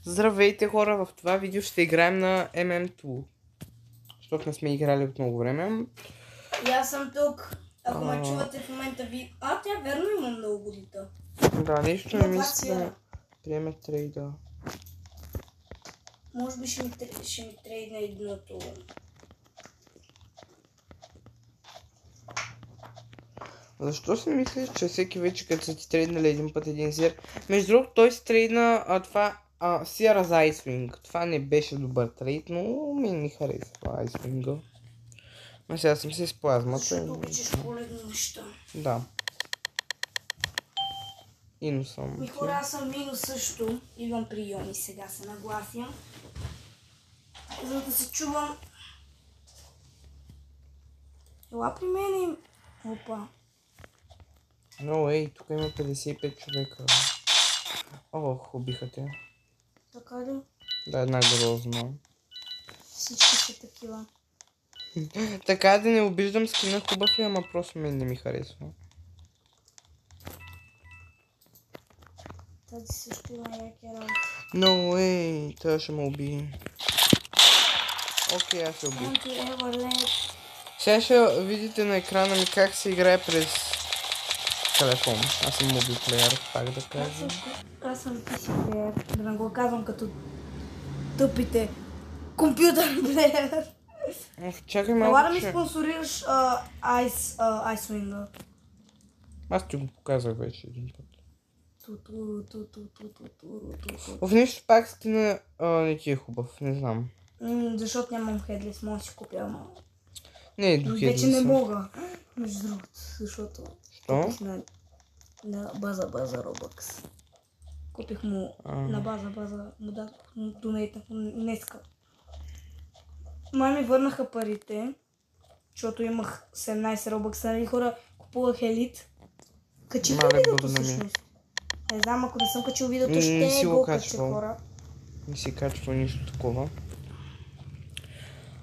Здравейте хора, в това видео ще играем на MM2. Защото не сме играли от много време. И аз съм тук. Ако ме чувате в момента ви... тя верно има много годита. Да, нещо не ми иска да ме приеме трейда. Може би ще ми трейдна едното. Защо си мислиш, че всеки вече като са ти трейднали един път един зир? Между другото той си трейдна това Sierra за Icewind. Това не беше добър трейд, но ми харесва Icewind. А сега съм си с плазмата. Защото обичаш коледни неща. Да. Ино съм. Ми хора, аз съм минус също. Идвам при Йони, сега се нагласям. За да се чувам. Ела при мен и... Опа. Но ей, тук има 55 човека. Ох, убиха те. Така ли? Да, една грозна. Всички са такива. Така да не обиждам скина хубав е, ама просто мен не ми харесва. Тази също има яки работи. No way, това ще ме убие. Окей, аз се убих. Сега ще видите на екрана ми как се играе през телефон. Аз съм мултиплеер, пак да кажа. Аз съм PC плеер, да не го казвам като тъпите компютър плеер. Чакай малко. Ела да ми спонсорираш Icewind. Аз ти го показах вече един път. В нещо пак скина не ти е хубав, не знам. Защото нямам хедлес, мога да си купя, ама... Не е до хедлеса. Вече не мога, между другото, защото... Що? Купих на база Robux. Купих му на база, му дадох донейтнах днеска. Май ми върнаха парите, защото имах 17 Robux, нали хора, купувах елит. Качих ли видеото всъщност? Не знам, ако не съм качил видеото, ще го кача, хора. Не си качва нищо такова.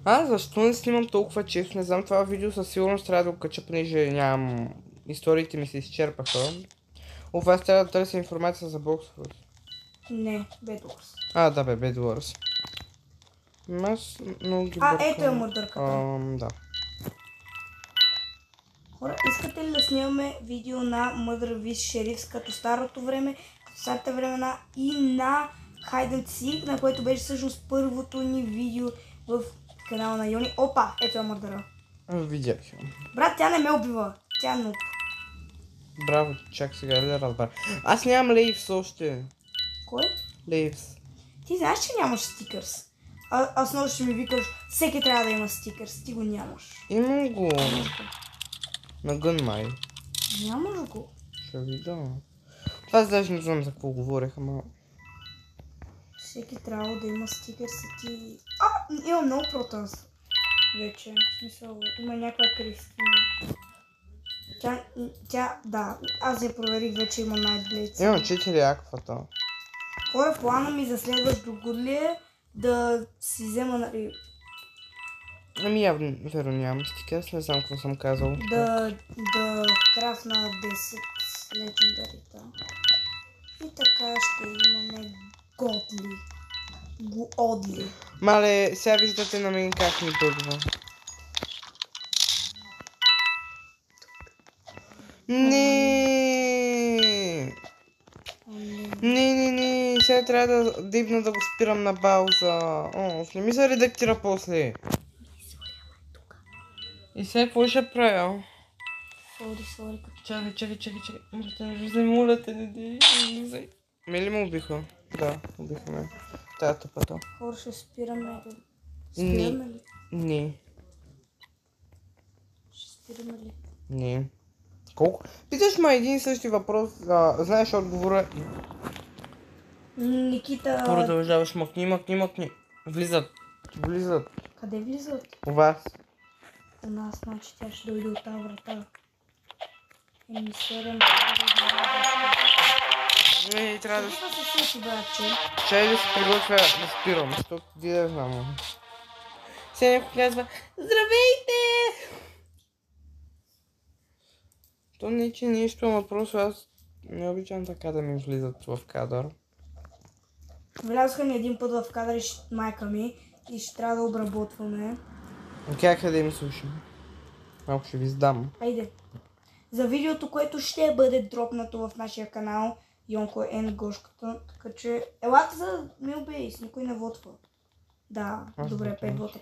Защо не снимам толкова често? Не знам, това видео със сигурност трябва да го кача, понеже нямам... Историите ми се изчерпаха. Аз трябва да търся информация за Boxford. Не, Bed Wars. Да бе, Bed Wars. Аз много ги бъркам. Ето е мърдърката. Да. Хора, искате ли да снимаме видео на Murder with Sheriffs като старото време, като старите времена и на Hide and Seek, на което беше всъщност първото ни видео в канала на Йони. Опа, ето е мърдъра. Видях я. Брат, тя не ме убива. Тя е нуп. Браво, чак сега ли да разбара. Аз нямам Лейвс още. Кой? Лейвс. Ти знаеш, че нямаш стикърс. Аз много ще ми викаш, всеки трябва да има стикърс. Ти го нямаш. Имам го. На гън май. Нямаш го. Ще видя. Аз даже не знам за какво говорех, ама... Всеки трябва да има стикърс и ти... Има много протънс. Вече, в смисъл, има някаква Кристина. Да, аз я проверих, вече има Nightblade. Има 4 аквата. Кой е плана ми за следващото годлие да си взема, нали... Явно, верно нямам стикерс, не знам какво съм казал. Да крафна 10 легендарита. И така ще имаме годли. Годли. Мале, сега виждате на мен как ми бъдва. Не, сега трябва да дибна да го спирам на бауза. Не ми се редактира после. И сега какво ще правя? Сори. Чакай. Моля те, не влизай. Ме ли ме убиха? Да, убиха ме. Тая тъпата. Хора, ще спираме ли? Не. Ще спираме ли? Не. Колко? Питаш ме един и същи въпрос, знаеш отговора. Никита... Продължаваш, мъкни. Влизат. Къде влизат? У вас. У нас, значи тя ще дойде от тази врата. Еми 7... Трябва да... Какво се сети, братче? Чай да се приготвя да спирам, защото ти да знам. Сега някой казва: здравейте! То не че нещо, ама просто аз не обичам така да ми влизат в кадър. Влязоха ни един път в кадър майка ми и ще трябва да обработваме. Как да им слушам? Малко ще ви издам. Айде. За видеото, което ще бъде дропнато в нашия канал, Йонко Н. Гошката. Така че, елате за Милбейс, никой не вотва. Да, добре, 5 вота.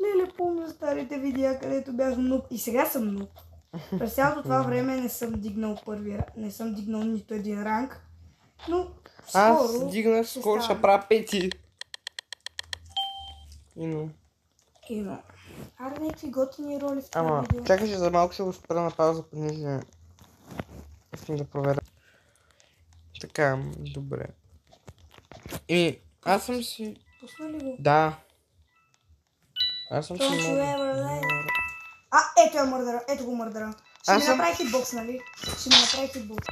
Леле, помня старите видеа, където бях нуп. И сега съм нуп. През цялото това време не съм дигнал не съм дигнал нито един ранг. Но скоро... Аз дигнах, скоро ще правя 5. Кино. Аре, някакви готини роли в това видео. Чакай, че за малко ще го спра на пауза, понеже искам да проверя. Така, добре. И аз съм си... Пусна ли го? Да. Аз съм си Ето я мърдъра, ето го мърдъра. Ще ми направи хитбокс, нали? Ще ми направи хитбокс.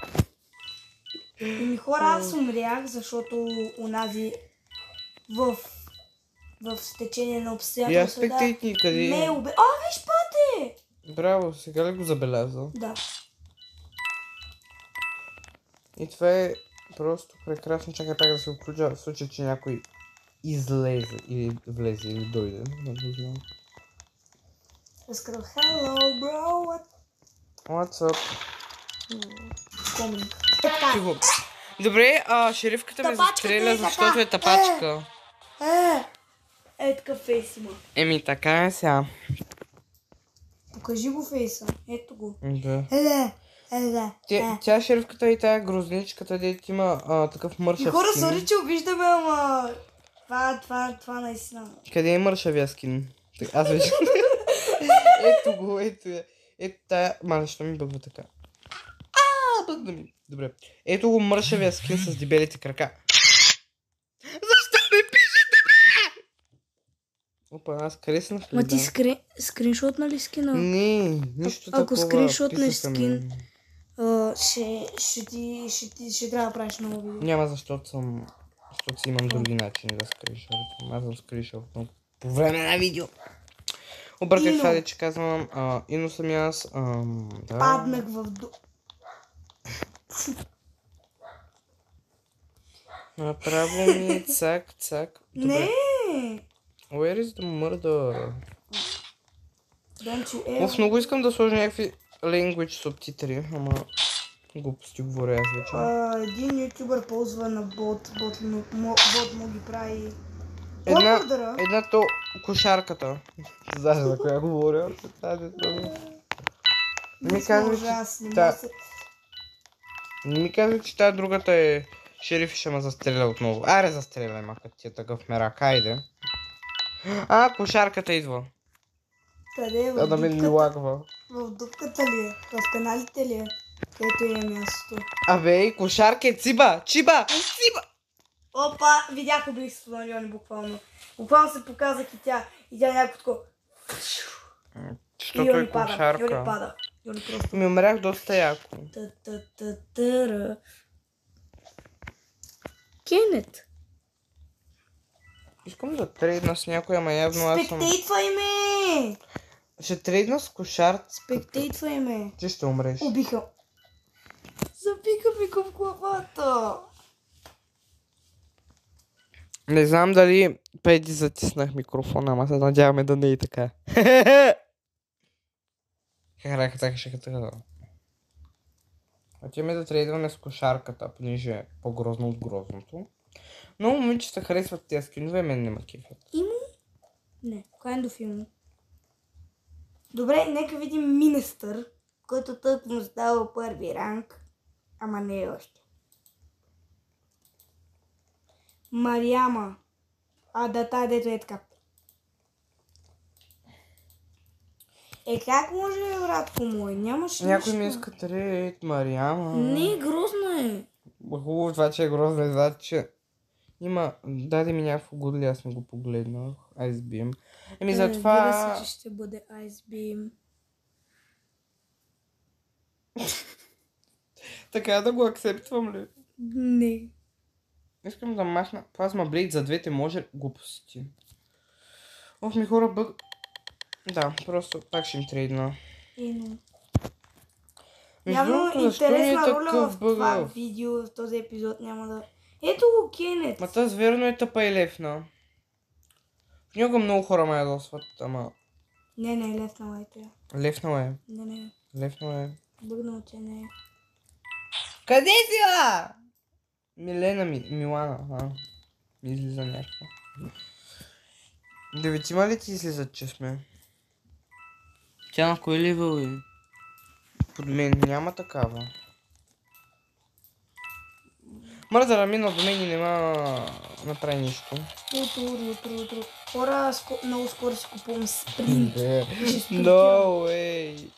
И хора, аз умрях, защото унази в стечение на обстоятелствата ме убе... виж пате! Браво, сега ли го забелязал? Да. И това е просто прекрасно. Чакай пак да се включа в случай, че някой излезе или влезе или дойде. Не го знам. Разкръл, hello bro, What's up? Коминг. Добре, шерифката ме застреля, защото е тапачка. Такъв фейс има. Еми, така е сега. Покажи го фейса. Ето го. Да. Тя шерифката и тая грозничката, дето има такъв мършав скин. И хора, сори, че обиждаме, ама... Това наистина. Къде е мършавия скин? Аз вече... Ето го, ето я. Ето тая... Защо ми бъгва така? Бъгна ми. Добре. Ето го мършавия скин с дебелите крака. Защо не пишете, бе? Опа, аз креснах ли? Ма ти скриншотна ли скина? Не, нищо такова. Ако скриншотнеш скин, ще трябва да правиш много видео. Няма, защото си имам други начини да скриншотвам. Аз съм скриншотвам по време на видео. Обърках това, че казвам, Ино съм аз, да. Паднах в Направо ми цак. Добре. Не! Where is the murder? Don't много искам да сложа някакви language субтитри, ама глупости говоря аз вече. Един ютубър ползва на бот му ги прави... Една то кошарката. Знаеш за коя говоря? Не ми казва, че тази другата е шериф и ще ме застреля отново. Аре, застреляй, мака ти е такъв мерак, айде. Кошарката идва. Къде е? В да ме не лагва. В дупката ли е? В каналите ли е? Където е мястото? Абе, кошарка е Циба! Опа, видях убийството на Льони буквално. Буквално се показах и тя някакво такова. Защото е кошарка. Йони пада. Ми умрях доста яко. Кенет. Искам да трейдна с някой, ама явно аз съм... Спектейтвай ме! Ще трейдна с кошар. Спектейтвай ме! Ти ще умреш. Убиха. Запика ми в главата. Не знам дали преди затиснах микрофона, ама се надяваме да не е така. Така. Отиваме да трейдваме с кошарката, понеже е по-грозно от грозното. Много момичета харесват тези скинове, мен не ме кефят. Има? Не, kind of има. Добре, нека видим Министър, който тъкмо става първи ранг, ама не е още. Мариама. Да, дето е така. Как може, братко мой? Нямаш някой ми иска трейд, Мариама. Не, грозно е. Хубаво това, че е грозно, това, че има... Даде ми някакво гудли, аз не го погледнах. Ice Beam. Затова... Разбира се, че ще бъде Ice Beam. Така да го акцептвам ли? Не. Искам да махна плазма блейд за двете може глупости. Ми хора бъг... Да, просто пак ще им трейдна. Явно интересна роля в това видео, в този епизод няма да... Ето го, Кенет. Ма тъс верно е тъпа и левна. В него много хора ме ядосват, ама... Не, левнала е тя. Левнала е. Не. Левнала е. Бъгнал, че не е. Къде си, ла? Милана, ми излиза някаква. Деветима ли ти излизат, че сме? Тя на кой левел е? Под мен няма такава. Мърдъра минал до мен и нема направи нищо. Утро. Хора, много скоро си купувам спринт. No way!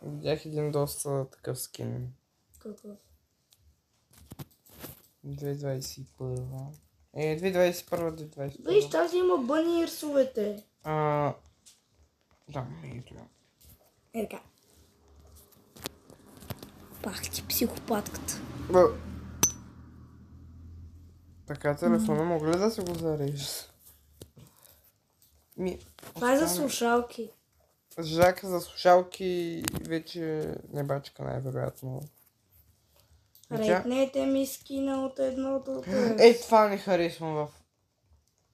Видях един доста такъв скин. Какъв? 2021. 2021. Виж, тази има бъни и рисовете. Да, и това. Така. Пах ти психопатката. Така, телефона мога ли да се го зарежа? Това е за слушалки. Жака за слушалки вече не бачка най-вероятно. Рейтнете ми скина от едното. Това не харесвам в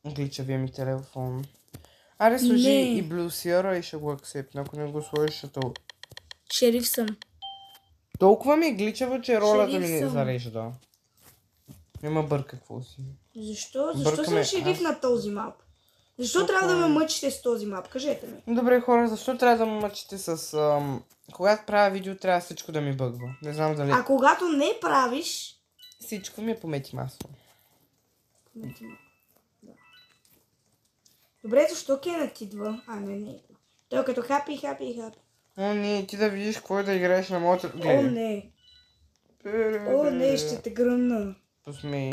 гличавия ми телефон. Аре сложи и блюсиера и ще го акцепна, ако не го сложиш ще то... Шериф съм. Толкова ми е гличаво, че ролята ми не зарежда. Нема бърка какво си. Защо? Защо съм шериф на този мап? Защо трябва да ме мъчите с този мап? Кажете ми. Добре хора, защо трябва да ме мъчите с... Когато правя видео, трябва всичко да ми бъгва. Не знам дали... А когато не правиш... Всичко ми е помети масло. Помети масло, да. Добре, защо Кенът идва? Не идва. Той като хапи. О, не, ти да видиш какво е да играеш на моята... О, не, ще те гръмна. Посмей.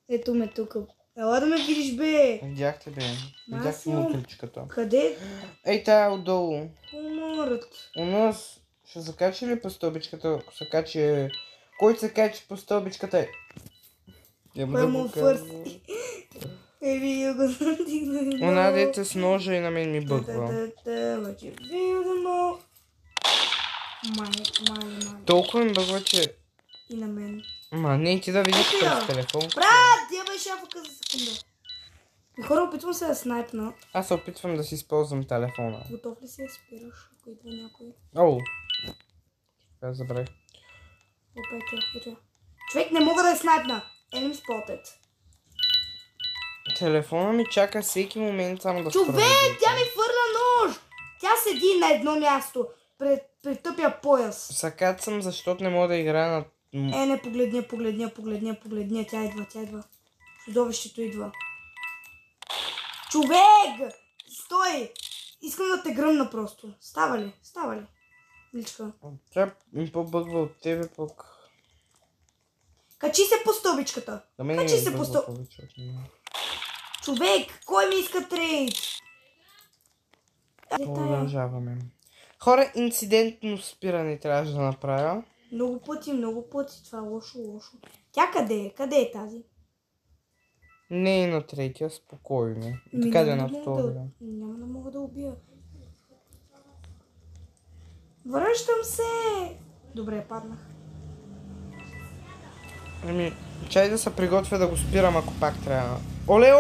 Ето ме тук. Ела да ме видиш, бе. Видях те, бе. Видях те мутричката. Къде? Ей, тая отдолу. Умърът. У нас ще закачи ли по стълбичката, ако се качи... Който се качи по стълбичката е... Кой му фърси? Еби, го надигна. Она дете с ножа и на мен ми бъгва. Май. Толкова ми бъгва, че... И на мен. Не, ти да видиш през телефон. Брат, я бе шафъка за секунда. Хора, опитвам се да снайпна. Аз се опитвам да си използвам телефона. Готов ли си да спираш, ако идва някой? Оу. Аз забравих. Опетя. Човек, не мога да я снайпна. Enemy spotted. Телефона ми чака всеки момент само да Човек, тя ми фърля нож! Тя седи на едно място, пред тъпия пояс. Сакат съм, защото не мога да играя на... Не, погледня. Тя идва. Чудовището идва. Човек! Стой! Искам да те гръмна просто. Става ли? Личка. Тя ми по-бъгва от тебе пък. Качи се по стълбичката. Да мен не се по Човек, кой ми иска трейд? Продължаваме. Хора, инцидентно спиране трябваше да направя. Много пъти. Това е лошо. Тя къде е? Къде е тази? Не е на третия, спокойно. Така да е на втория. Няма да мога да убия. Връщам се! Добре, паднах. Чай да се приготвя да го спирам, ако пак трябва. Оле!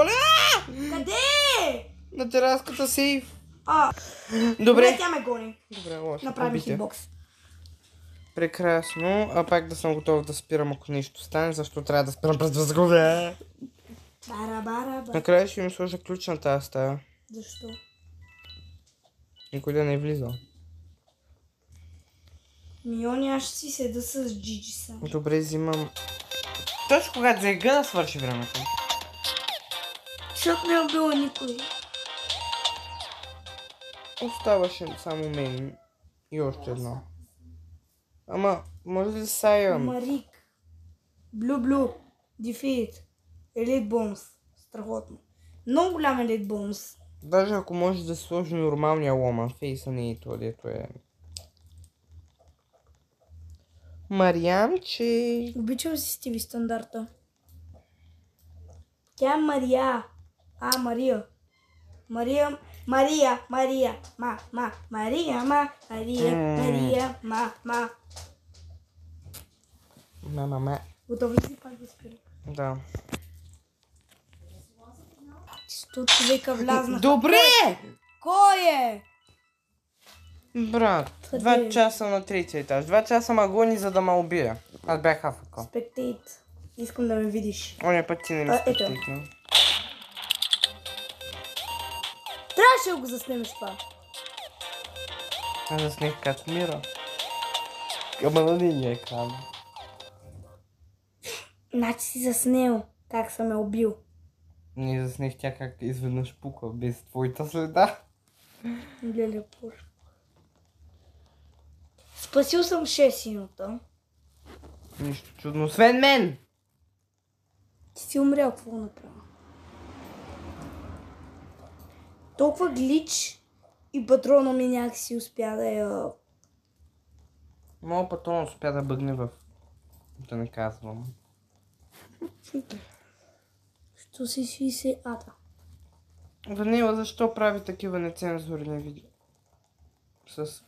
Къде? На тераската сейф. Добре, тя ме гони. Добре, лошо. Направи хитбокс. Прекрасно. А пак да съм готов да спирам, ако нещо стане, защо трябва да спирам през възглавия. Накрая ще им сложа ключ на тази стая. Защо? Никой да не е влизал. Миони, аз ще си седа с Джиджи сам. Добре, взимам... Точно когато заега да свърши времето. Защото не е убила никой. Оставаше само мен и още едно. Ама, може ли Сайън? Марик. Блю. Дефит. Елит бомс. Страхотно. Много голям елит бомс. Даже ако може да сложи нормалния лома, фейса не е това, дето е. Мариамче. Обичам си Стиви стандарта. Тя е Мария. Мария. Мария. Готови ли си пак да спира? Да. 100 човека влязнаха. Добре! Кой е? Брат, Къде? 2 часа на третия етаж. 2 часа ма гони, за да ме убие. Аз бях афака. Спектейт. Искам да ме видиш. Оня път ти не ми Ето. спектейкна. Трябваше да го заснемеш това. Аз заснех как умира. Ама на нейния екран. Значи си заснел как съм ме убил. Не заснех тя как изведнъж пука без твоята следа. Леле, пуш. Спасил съм 6 синота. Нищо чудно, освен мен! Ти си умрял, какво направя? Толкова глич и патрона ми някакси успя да я... Моят патрон успя да бъгне в... Да не казвам. Що си 60 ата? Ванила, защо прави такива нецензурни видео? С...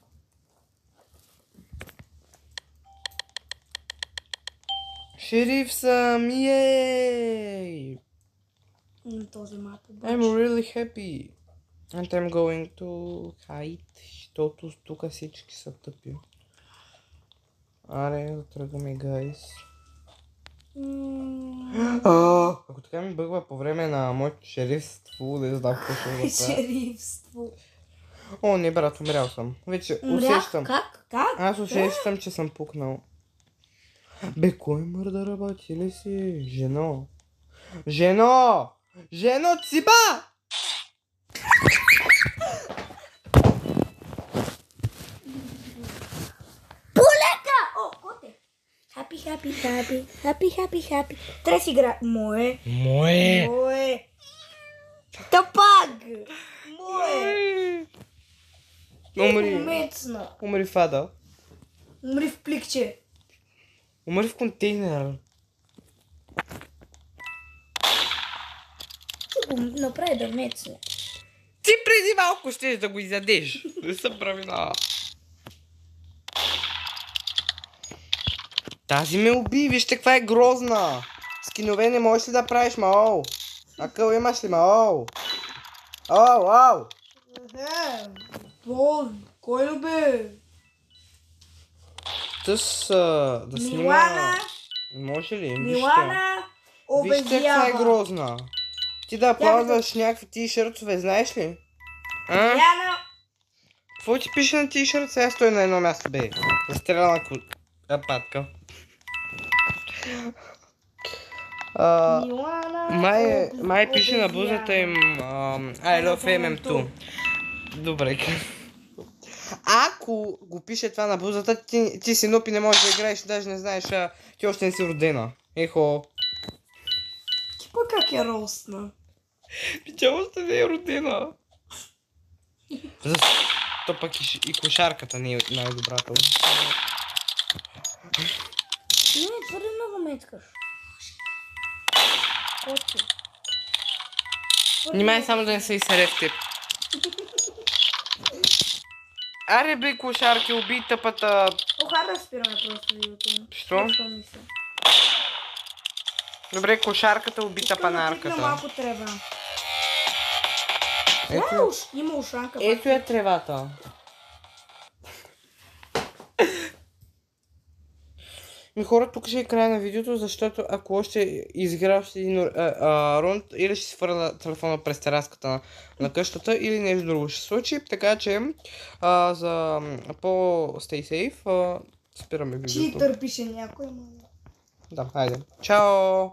Шериф съм! Yay! На този мап I'm обаче. really happy. And I'm going to hide, защото тук всички са тъпи. Аре, да тръгваме, гайс. Ако така ми бъгва по време на моето шерифство, не знам какво ще го правя. Шерифство. О, не, брат, умрял съм. Вече Умря? усещам. Как? Аз усещам, че съм пукнал. Бе, кой мърда работи ли си? Жено! Жено! Жено, циба! Полека! О, коте! Хапи, хапи, хапи. Хапи, хапи, хапи. Трябва да си игра. Мое. Мое. Тапак! Мое. Умри. Мецна. Умри фада. Умри в пликче. Умри в контейнер. Ти го направи да мецне. Ти преди малко щеш да го изядеш. Не съм правила. Тази ме уби, вижте каква е грозна. Скинове не можеш ли да правиш, мао? Акъл имаш ли, мао? Ау! Кой ли бе? Тъс да снима... Милана. Може ли? Милана. Вижте каква е Обезява. грозна. Ти да аплазваш някакви тишъртове, знаеш ли? Милана. Какво ти пише на тишърт? Сега стой на едно място, бе. Застрелана патка. Милана. Май пише на бузата им I love MM2. Добре. Ако го пише това на бузата, ти си нуп и не можеш да играеш, даже не знаеш, ти още не си родена. Ехо. Ти пък как я ростна? Тя още не е родена. То пък и кошарката не е най-добрата. Не, твърде много мечкаш. Коти. Внимай само да не се изсере в теб. Аре бе, кошарки, убий тъпата. Охара да спираме просто видеото. Що? Добре, кошарката убита панарката. Малко трева. Ето, Има ушанка. ето е тревата. Ми хора, тук ще е края на видеото, защото ако още изиграш един рунд, или ще си фърля телефона през тераската на къщата, или нещо друго ще се случи. Така че, за по-stay safe, спираме видеото. Читър пише някой. Да, хайде. Чао!